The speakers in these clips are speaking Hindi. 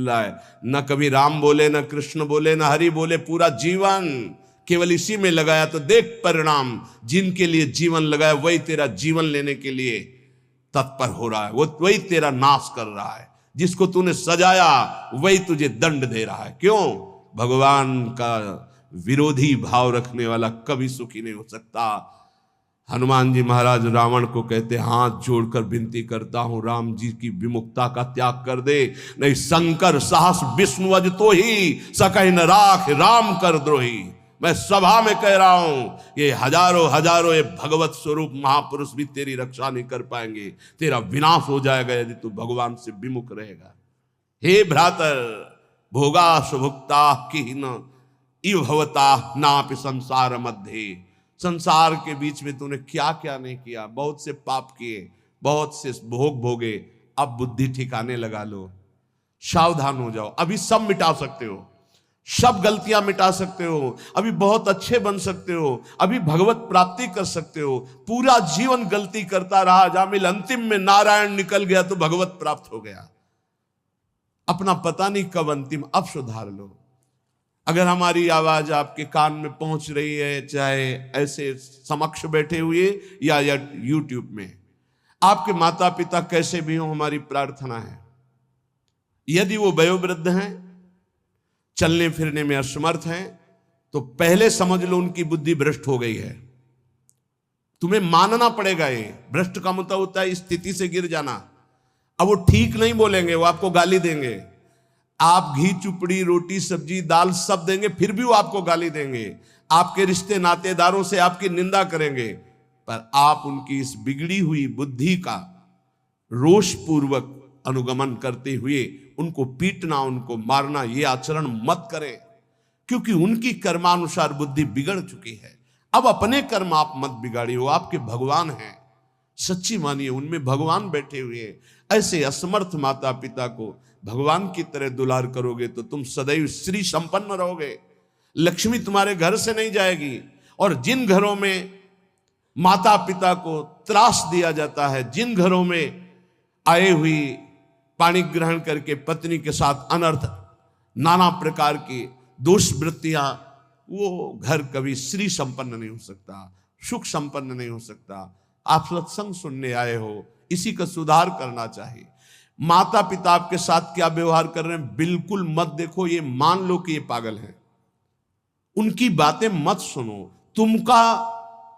निकल रहा है। न कभी राम बोले, न कृष्ण बोले, न हरि बोले, पूरा जीवन केवल इसी में लगाया। तो देख परिणाम, जिनके लिए जीवन लगाया वही तेरा जीवन लेने के लिए तत्पर हो रहा है, वो वही तेरा नाश कर रहा है। जिसको तूने सजाया वही तुझे दंड दे रहा है। क्यों? भगवान का विरोधी भाव रखने वाला कभी सुखी नहीं हो सकता। हनुमान जी महाराज रावण को कहते, हाथ जोड़कर विनती करता हूं, राम जी की विमुखता का त्याग कर दे, नहीं शंकर साहस विष्णु अज तो ही सकहि न राख राम कर द्रोही। मैं सभा में कह रहा हूं, ये हजारों हजारों ये भगवत स्वरूप महापुरुष भी तेरी रक्षा नहीं कर पाएंगे। तेरा विनाश हो जाएगा यदि तू भगवान से विमुख रहेगा। हे भ्रातर, भोगा सुभुक्ता की न इव भवता नापि संसार मध्य। संसार के बीच में तूने क्या क्या नहीं किया, बहुत से पाप किए, बहुत से भोग भोगे। अब बुद्धि ठिकाने लगा लो, सावधान हो जाओ। अभी सब मिटा सकते हो, सब गलतियां मिटा सकते हो, अभी बहुत अच्छे बन सकते हो, अभी भगवत प्राप्ति कर सकते हो। पूरा जीवन गलती करता रहा, जामिल अंतिम में नारायण निकल गया तो भगवत प्राप्त हो गया। अपना पता नहीं कब अंतिम, अब सुधार लो। अगर हमारी आवाज आपके कान में पहुंच रही है, चाहे ऐसे समक्ष बैठे हुए या यूट्यूब में, आपके माता पिता कैसे भी हो, हमारी प्रार्थना है यदि वो वयोवृद्ध हैं, चलने फिरने में असमर्थ हैं, तो पहले समझ लो उनकी बुद्धि भ्रष्ट हो गई है। तुम्हें मानना पड़ेगा। ये भ्रष्ट का मतलब होता है स्थिति से गिर जाना। अब वो ठीक नहीं बोलेंगे, वो आपको गाली देंगे। आप घी चुपड़ी रोटी सब्जी दाल सब देंगे, फिर भी वो आपको गाली देंगे। आपके रिश्ते नातेदारों से आपकी निंदा करेंगे, पर आप उनकी इस बिगड़ी हुई बुद्धि का रोष पूर्वक अनुगमन करते हुए उनको पीटना, उनको मारना, ये आचरण मत करें, क्योंकि उनकी कर्मानुसार बुद्धि बिगड़ चुकी है। अब अपने कर्म आप मत बिगाड़िए, वो आपके भगवान हैं। सच्ची मानिए, उनमें भगवान बैठे हुए हैं। ऐसे असमर्थ माता पिता को भगवान की तरह दुलार करोगे तो तुम सदैव श्री संपन्न रहोगे। लक्ष्मी तुम्हारे घर से नहीं जाएगी। और जिन घरों में माता पिता को त्रास दिया जाता है, जिन घरों में आए हुई पानी ग्रहण करके पत्नी के साथ अनर्थ नाना प्रकार की दोष वृत्तियां, वो घर कभी श्री संपन्न नहीं हो सकता, सुख संपन्न नहीं हो सकता। आप सत्संग सुनने आए हो, इसी का सुधार करना चाहिए। माता पिता आपके साथ क्या व्यवहार कर रहे हैं बिल्कुल मत देखो, ये मान लो कि ये पागल है। उनकी बातें मत सुनो, तुमका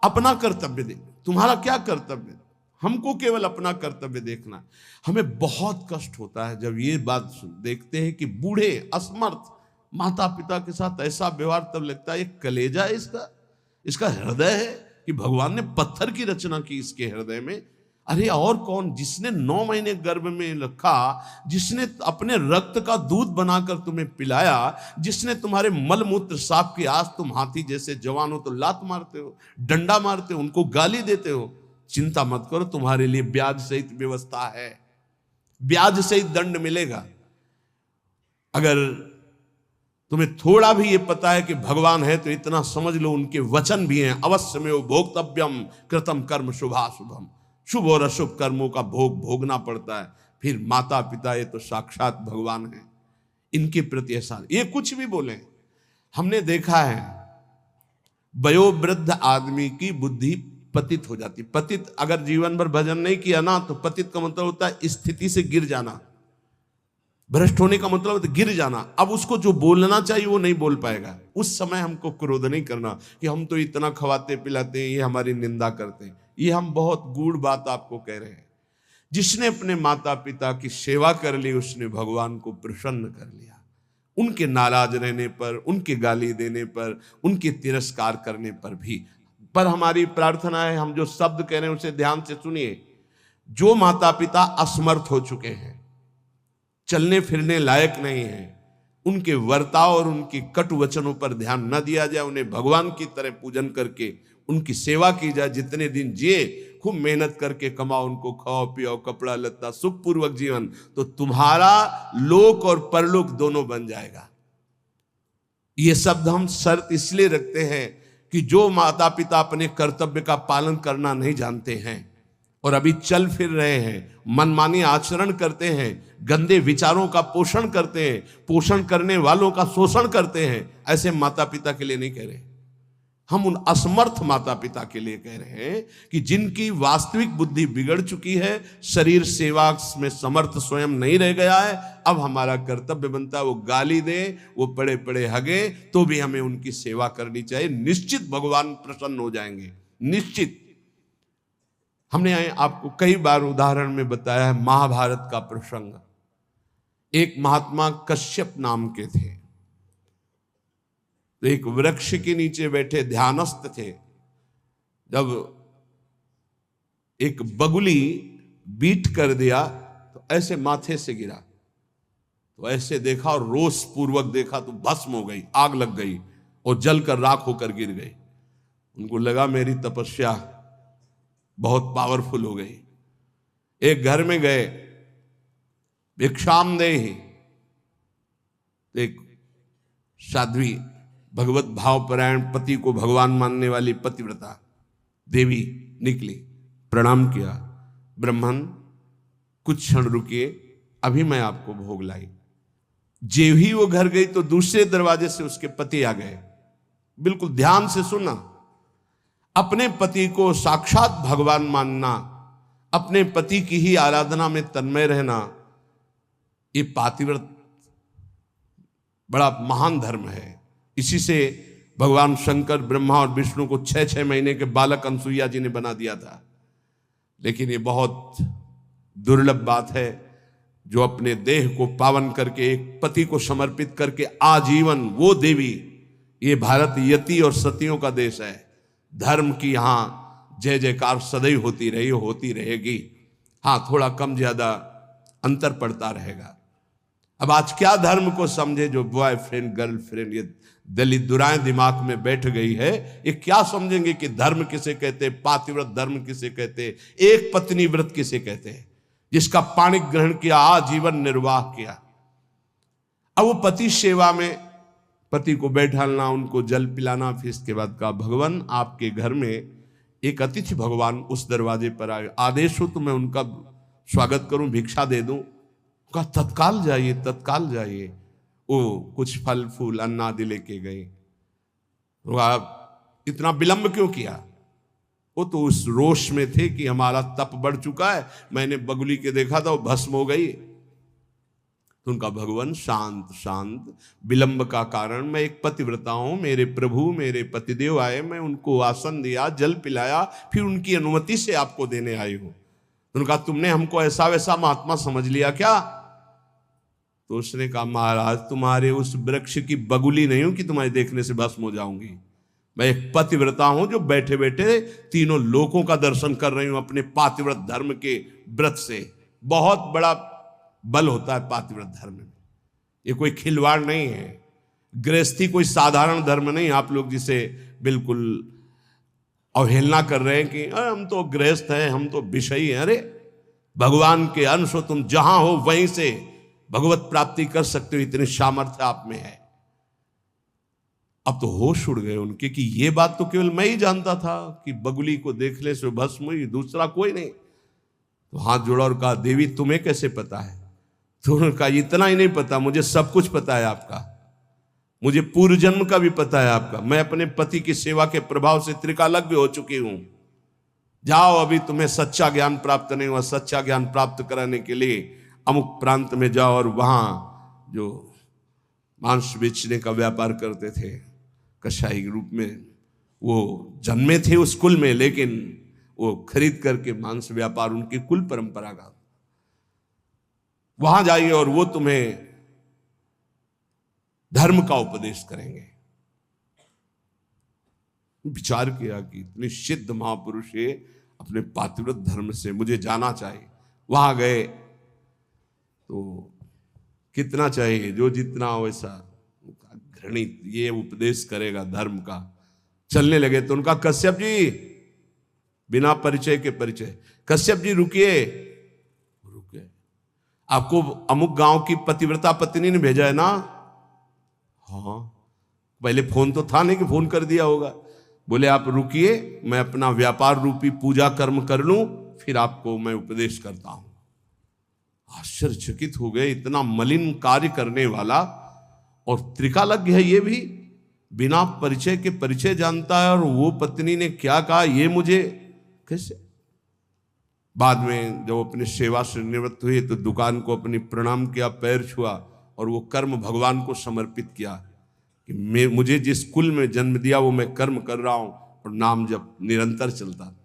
अपना कर्तव्य दे। तुम्हारा क्या कर्तव्य? हमको केवल अपना कर्तव्य देखना। हमें बहुत कष्ट होता है जब ये बात देखते हैं कि बूढ़े असमर्थ माता पिता के साथ ऐसा व्यवहार, तब लगता है ये कलेजा है इसका हृदय है कि भगवान ने पत्थर की रचना की इसके हृदय में। अरे और कौन? जिसने 9 महीने गर्भ में रखा, जिसने अपने रक्त का दूध बनाकर तुम्हें पिलाया, जिसने तुम्हारे मल मूत्र साफ किया। आज तुम हाथी जैसे जवान हो तो लात मारते हो, डंडा मारते हो, उनको गाली देते हो। चिंता मत करो, तुम्हारे लिए ब्याज सहित व्यवस्था है, ब्याज सहित दंड मिलेगा। अगर तुम्हें थोड़ा भी ये पता है कि भगवान है तो इतना समझ लो उनके वचन भी हैं, अवश्य में वो भोक्तव्यम कृतम कर्म शुभाशुभम। शुभ और अशुभ कर्मों का भोग भोगना पड़ता है। फिर माता पिता ये तो साक्षात भगवान है, इनके प्रति एहसान। ये कुछ भी बोले, हमने देखा है वयोवृद्ध आदमी की बुद्धि पतित हो जाती। पतित अगर जीवन भर भजन नहीं किया ना, तो पतित का मतलब होता है स्थिति से गिर जाना। भ्रष्ट होने का मतलब होता है गिर जाना। अब उसको जो बोलना चाहिए वो नहीं बोल पाएगा। उस समय हमको क्रोध नहीं करना कि हम तो इतना खवाते पिलाते हैं, ये हमारी निंदा करते हैं। ये हम बहुत गूढ़ बात आपको कह रहे हैं। जिसने अपने माता पिता की सेवा कर ली, उसने भगवान को प्रसन्न कर लिया। उनके नाराज रहने पर, उनके गाली देने पर, उनके तिरस्कार करने पर भी। पर हमारी प्रार्थना है, हम जो शब्द कह रहे हैं उसे ध्यान से सुनिए। जो माता पिता असमर्थ हो चुके हैं, चलने फिरने लायक नहीं है, उनके वर्ताव और उनकी कटु वचनों पर ध्यान न दिया जाए। उन्हें भगवान की तरह पूजन करके उनकी सेवा की जाए। जितने दिन जिए खूब मेहनत करके कमाओ, उनको खाओ पियो, कपड़ा लत्ता, सुखपूर्वक जीवन, तो तुम्हारा लोक और परलोक दोनों बन जाएगा। ये शब्द हम शर्त इसलिए रखते हैं कि जो माता पिता अपने कर्तव्य का पालन करना नहीं जानते हैं, और अभी चल फिर रहे हैं, मनमानी आचरण करते हैं, गंदे विचारों का पोषण करते हैं, पोषण करने वालों का शोषण करते हैं, ऐसे माता पिता के लिए नहीं कह रहे, हम उन असमर्थ माता पिता के लिए कह रहे हैं कि जिनकी वास्तविक बुद्धि बिगड़ चुकी है, शरीर सेवा में समर्थ स्वयं नहीं रह गया है। अब हमारा कर्तव्य बनता है वो गाली दे, वो पड़े पड़े हगे, तो भी हमें उनकी सेवा करनी चाहिए। निश्चित भगवान प्रसन्न हो जाएंगे, निश्चित। हमने आपको कई बार उदाहरण में बताया है महाभारत का प्रसंग। एक महात्मा कश्यप नाम के थे, तो एक वृक्ष के नीचे बैठे ध्यानस्थ थे। जब एक बगुली बीट कर दिया तो ऐसे माथे से गिरा, तो ऐसे देखा और रोष पूर्वक देखा तो भस्म हो गई, आग लग गई और जलकर राख होकर गिर गई। उनको लगा मेरी तपस्या बहुत पावरफुल हो गई। एक घर में गए, भिक्षामदेहि, एक साध्वी भगवत भावपरायण पति को भगवान मानने वाली पतिव्रता देवी निकली, प्रणाम किया, ब्राह्मण कुछ क्षण रुकिए, अभी मैं आपको भोग लाई। जेव ही वो घर गई तो दूसरे दरवाजे से उसके पति आ गए। बिल्कुल ध्यान से सुना, अपने पति को साक्षात भगवान मानना, अपने पति की ही आराधना में तन्मय रहना, ये पातिव्रत बड़ा महान धर्म है। इसी से भगवान शंकर, ब्रह्मा और विष्णु को 6-6 महीने के बालक अनसुईया जी ने बना दिया था। लेकिन ये बहुत दुर्लभ बात है जो अपने देह को पावन करके, एक पति को समर्पित करके आजीवन वो देवी। ये भारत यति और सतियों का देश है। धर्म की यहाँ जय जयकार सदैव होती रही, होती रहेगी। हाँ, थोड़ा कम ज्यादा अंतर पड़ता रहेगा। अब आज क्या धर्म को समझे जो बॉयफ्रेंड गर्लफ्रेंड ये दलित दुराएं दिमाग में बैठ गई है, ये क्या समझेंगे कि धर्म किसे कहते, पातिव्रत धर्म किसे कहते, एक पत्नी व्रत किसे कहते हैं, जिसका पाणी ग्रहण किया, आजीवन निर्वाह किया। अब वो पति सेवा में पति को बैठालना, उनको जल पिलाना, फिर इसके बाद कहा भगवान आपके घर में एक अतिथि भगवान उस दरवाजे पर आए, आदेश हो तो मैं उनका स्वागत करूं, भिक्षा दे दूं। कहा तत्काल जाइए, तत्काल जाइए। वो कुछ फल फूल अन्ना आदि लेके गए। तो आप इतना विलंब क्यों किया? वो तो उस रोष में थे कि हमारा तप बढ़ चुका है, मैंने बगुली के देखा था वो भस्म हो गई। तो उनका भगवान शांत शांत, विलंब का कारण, मैं एक पतिव्रता हूं, मेरे प्रभु मेरे पतिदेव आए, मैं उनको आसन दिया, जल पिलाया, फिर उनकी अनुमति से आपको देने आई हूं। उनका तुमने हमको ऐसा वैसा महात्मा समझ लिया क्या? तो उसने कहा महाराज तुम्हारे उस वृक्ष की बगुली नहीं हूं कि तुम्हारे देखने से भस्म हो जाऊंगी। मैं एक पतिव्रता हूं जो बैठे बैठे तीनों लोकों का दर्शन कर रही हूं अपने पातिव्रत धर्म के व्रत से। बहुत बड़ा बल होता है पातिव्रत धर्म में, ये कोई खिलवाड़ नहीं है। गृहस्थी कोई साधारण धर्म नहीं, आप लोग जिसे बिल्कुल अवहेलना कर रहे हैं कि हम तो गृहस्थ हैं, हम तो विषयी हैं। अरे भगवान के अंश हो, तुम जहां हो वहीं से भगवत प्राप्ति कर सकते हो, इतनी सामर्थ्य आप में है। अब तो होश उड़ गए उनके कि ये बात तो केवल मैं ही जानता था कि बगुली को देखने से भस्म हुई, दूसरा कोई नहीं। तो हाथ जोड़ा और कहा देवी तुम्हें कैसे पता है? तो उन्होंने कहा इतना ही नहीं पता, मुझे सब कुछ पता है आपका, मुझे पूर्व जन्म का भी पता है आपका। मैं अपने पति की सेवा के प्रभाव से त्रिकालज्ञ हो चुकी हूं। जाओ, अभी तुम्हें सच्चा ज्ञान प्राप्त नहीं हुआ, सच्चा ज्ञान प्राप्त कराने के लिए अमुक प्रांत में जाओ और वहां जो मांस बेचने का व्यापार करते थे कसाई के रूप में, वो जन्मे थे उस कुल में, लेकिन वो खरीद करके मांस व्यापार उनकी कुल परंपरा का, वहां जाइए और वो तुम्हें धर्म का उपदेश करेंगे। विचार किया कि इतने सिद्ध महापुरुष है, अपने पातिव्रत धर्म से मुझे जाना चाहिए। वहां गए तो कितना चाहिए, जो जितना वैसा घृणित, ये उपदेश करेगा धर्म का। चलने लगे तो उनका कश्यप जी, बिना परिचय के परिचय, कश्यप जी रुकिए, रुके, आपको अमुक गांव की पतिव्रता पत्नी ने भेजा है ना? हाँ, पहले फोन तो था नहीं कि फोन कर दिया होगा। बोले आप रुकिए, मैं अपना व्यापार रूपी पूजा कर्म कर लूं, फिर आपको मैं उपदेश करता हूं। आश्चर्यचकित हो गए, इतना मलिन कार्य करने वाला और त्रिकालज्ञ है, ये भी बिना परिचय के परिचय जानता है। और वो पत्नी ने क्या कहा, ये मुझे कैसे। बाद में जब अपने सेवा से निवृत्त हुए तो दुकान को अपनी प्रणाम किया, पैर छुआ और वो कर्म भगवान को समर्पित किया कि मुझे जिस कुल में जन्म दिया वो मैं कर्म कर रहा हूं और नाम जब निरंतर चलता।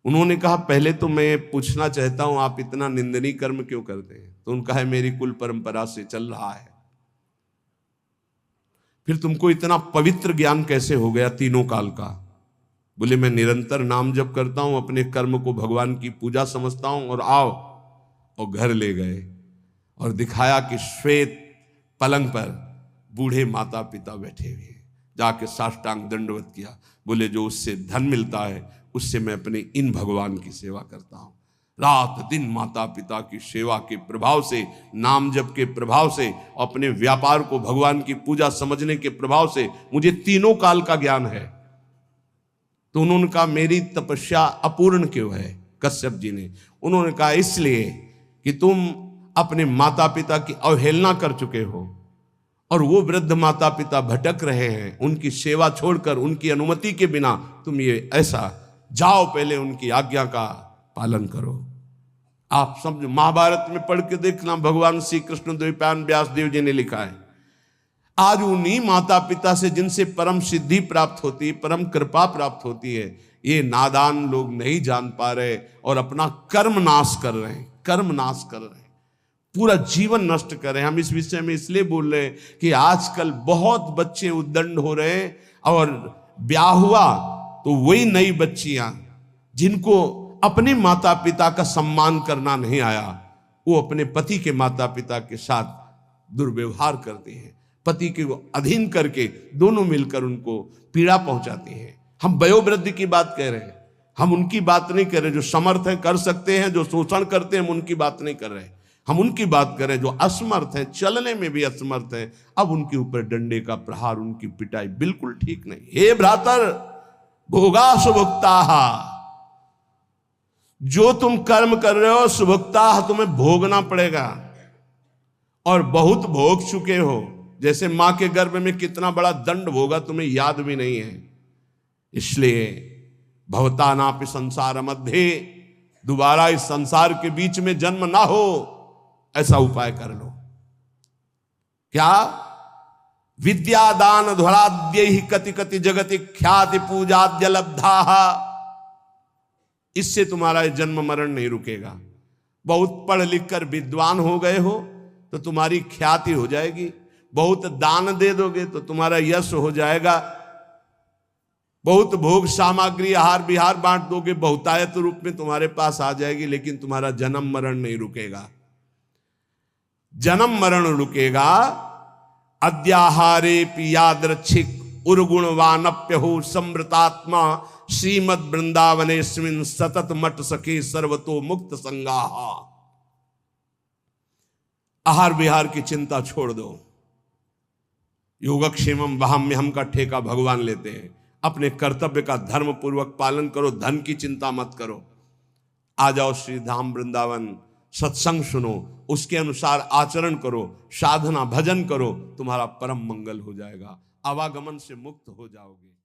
उन्होंने कहा पहले तो मैं पूछना चाहता हूं आप इतना निंदनीय कर्म क्यों करते हैं। तो उनका है मेरी कुल परंपरा से चल रहा है। फिर तुमको इतना पवित्र ज्ञान कैसे हो गया तीनों काल का। बोले मैं निरंतर नाम जप करता हूं, अपने कर्म को भगवान की पूजा समझता हूं। और आओ, और घर ले गए और दिखाया कि श्वेत पलंग पर बूढ़े माता पिता बैठे हुए, जाके साष्टांग दंडवत किया। बोले जो उससे धन मिलता है उससे मैं अपने इन भगवान की सेवा करता हूं। रात दिन माता पिता की सेवा के प्रभाव से, नाम जप के प्रभाव से, अपने व्यापार को भगवान की पूजा समझने के प्रभाव से मुझे तीनों काल का ज्ञान है। तो उन्होंने कहा मेरी तपस्या अपूर्ण क्यों है कश्यप जी ने। उन्होंने कहा इसलिए कि तुम अपने माता पिता की अवहेलना कर चुके हो और वो वृद्ध माता पिता भटक रहे हैं। उनकी सेवा छोड़कर, उनकी अनुमति के बिना तुम ये ऐसा, जाओ पहले उनकी आज्ञा का पालन करो। आप समझो, महाभारत में पढ़ के देखना, भगवान श्री कृष्ण द्वैपायन व्यास देव जी ने लिखा है। आज उन्हीं माता पिता से जिनसे परम सिद्धि प्राप्त होती है, परम कृपा प्राप्त होती है, ये नादान लोग नहीं जान पा रहे और अपना कर्म नाश कर रहे हैं, कर्म नाश कर रहे हैं, पूरा जीवन नष्ट कर रहे हैं। हम इस विषय में इसलिए बोल रहे हैं कि आजकल बहुत बच्चे उद्दंड हो रहे हैं और ब्याह हुआ तो वही नई बच्चियां जिनको अपने माता पिता का सम्मान करना नहीं आया, वो अपने पति के माता पिता के साथ दुर्व्यवहार करते हैं, पति के अधीन करके दोनों मिलकर उनको पीड़ा पहुंचाते हैं। हम वयोवृद्धि की बात कह रहे हैं, हम उनकी बात नहीं कर रहे जो समर्थ है कर सकते हैं, जो शोषण करते हैं हम उनकी बात नहीं कर रहे। हम उनकी बात करें जो असमर्थ है, चलने में भी असमर्थ है, अब उनके ऊपर डंडे का प्रहार, उनकी पिटाई बिल्कुल ठीक नहीं। हे भ्रातर भोगा सुभुक्ता, जो तुम कर्म कर रहे हो सुभुक्ता तुम्हें भोगना पड़ेगा और बहुत भोग चुके हो। जैसे मां के गर्भ में कितना बड़ा दंड भोगा तुम्हें याद भी नहीं है। इसलिए भवतानापि संसार मध्य, दोबारा इस संसार के बीच में जन्म ना हो, ऐसा उपाय कर लो। क्या? विद्यादान ध्वराद्य ही कति कति जगति ख्याति पूजाद्य लब्धा, इससे तुम्हारा जन्म मरण नहीं रुकेगा। बहुत पढ़ लिख कर विद्वान हो गए हो तो तुम्हारी ख्याति हो जाएगी, बहुत दान दे दोगे तो तुम्हारा यश हो जाएगा, बहुत भोग सामग्री आहार विहार बांट दोगे, बहुतायत रूप में तुम्हारे पास आ जाएगी, लेकिन तुम्हारा जन्म मरण नहीं रुकेगा। जन्म मरण रुकेगा अद्याहारे पियादृच्छिक उर्गुणवानप्यहु समृतात्मा श्रीमद वृंदावनेस्मिन् सतत मठ सखे सर्वतो मुक्त संगाहा। आहार विहार की चिंता छोड़ दो, योगक्षेमम वहाम्यहम का ठेका भगवान लेते हैं। अपने कर्तव्य का धर्म पूर्वक पालन करो, धन की चिंता मत करो। आ जाओ श्री धाम वृंदावन, सत्संग सुनो, उसके अनुसार आचरण करो, साधना भजन करो, तुम्हारा परम मंगल हो जाएगा, आवागमन से मुक्त हो जाओगे।